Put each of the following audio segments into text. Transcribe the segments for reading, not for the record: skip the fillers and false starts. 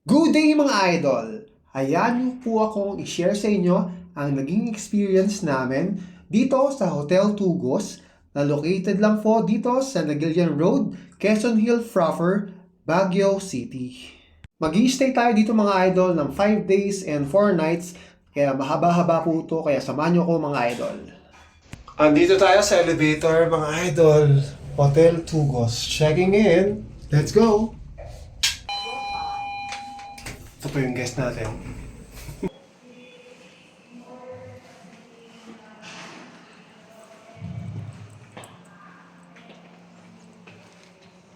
Good day mga idol! Hayaan niyo po akong i-share sa inyo ang naging experience namin dito sa Hotel Tugos na located lang po dito sa Nagilian Road, Quezon Hill proper, Baguio City. Mag-i-stay tayo dito mga idol ng 5 days and 4 nights kaya mahaba-haba po ito kaya samahan niyo ko mga idol. Andito tayo sa elevator mga idol. Hotel Tugos. Checking in. Let's go! Ito po yung guest natin.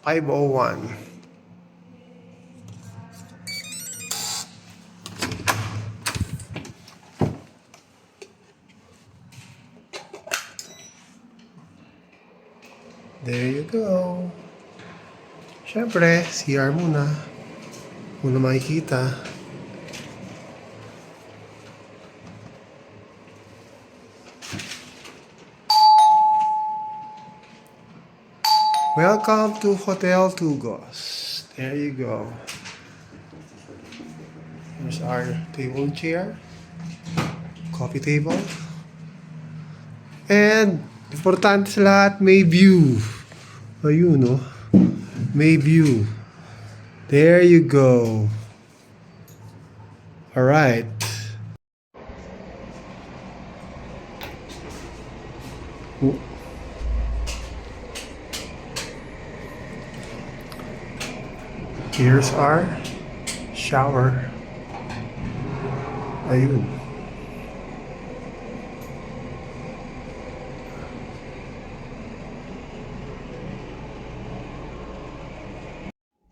$501. There you go. Siyempre, CR muna. Muna makikita. Welcome to Hotel Tugos. There you go. Here's our table and chair. Coffee table. And, importante sa lahat, may view. Ayun, no? May view. There you go. Alright. Here's our shower. Ayun.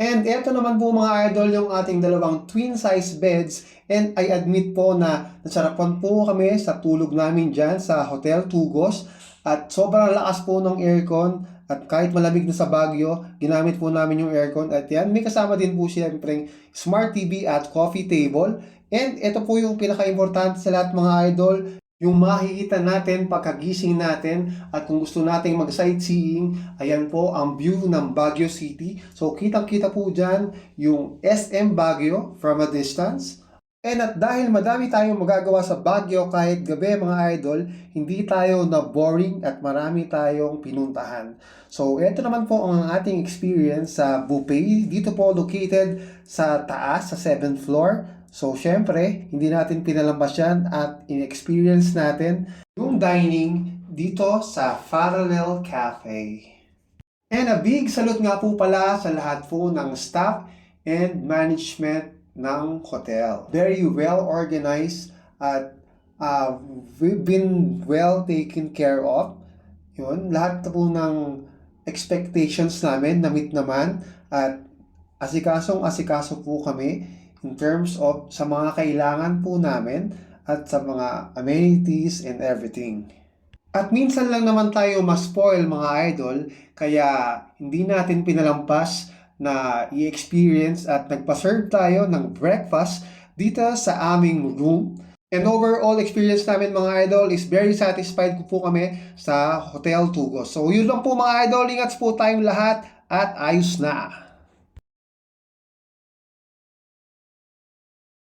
And eto naman po mga idol yung ating dalawang twin size beds, and I admit po na nasarapan po kami sa tulog namin dyan sa Hotel Tugos at sobrang lakas po ng aircon at kahit malamig na sa Baguio, ginamit po namin yung aircon at yan. May kasama din po siyempre smart TV at coffee table, and ito po yung pinaka-importante sa lahat mga idol, yung makikita natin pagkagising natin at kung gusto nating mag-sightseeing, ayan po ang view ng Baguio City. So kitang-kita po dyan yung SM Baguio from a distance. And at dahil madami tayong magagawa sa Baguio kahit gabi mga idol, hindi tayo na boring at marami tayong pinuntahan. So ito naman po ang ating experience sa buffet. Dito po located sa taas, sa 7th floor. So, syempre, hindi natin pinalampas yan at in-experience natin yung dining dito sa Parallel Cafe. And a big salute nga po pala sa lahat po ng staff and management ng hotel. Very well organized at we've been well taken care of. Yun, lahat po ng expectations namin na-meet naman at asikaso po kami in terms of sa mga kailangan po namin at sa mga amenities and everything. At minsan lang naman tayo ma-spoil mga idol, kaya hindi natin pinalampas na i-experience at nagpa-serve tayo ng breakfast dito sa aming room. And overall experience namin mga idol is very satisfied po kami sa Hotel Tugos. So yun lang po mga idol, ingat po tayong lahat at ayos na!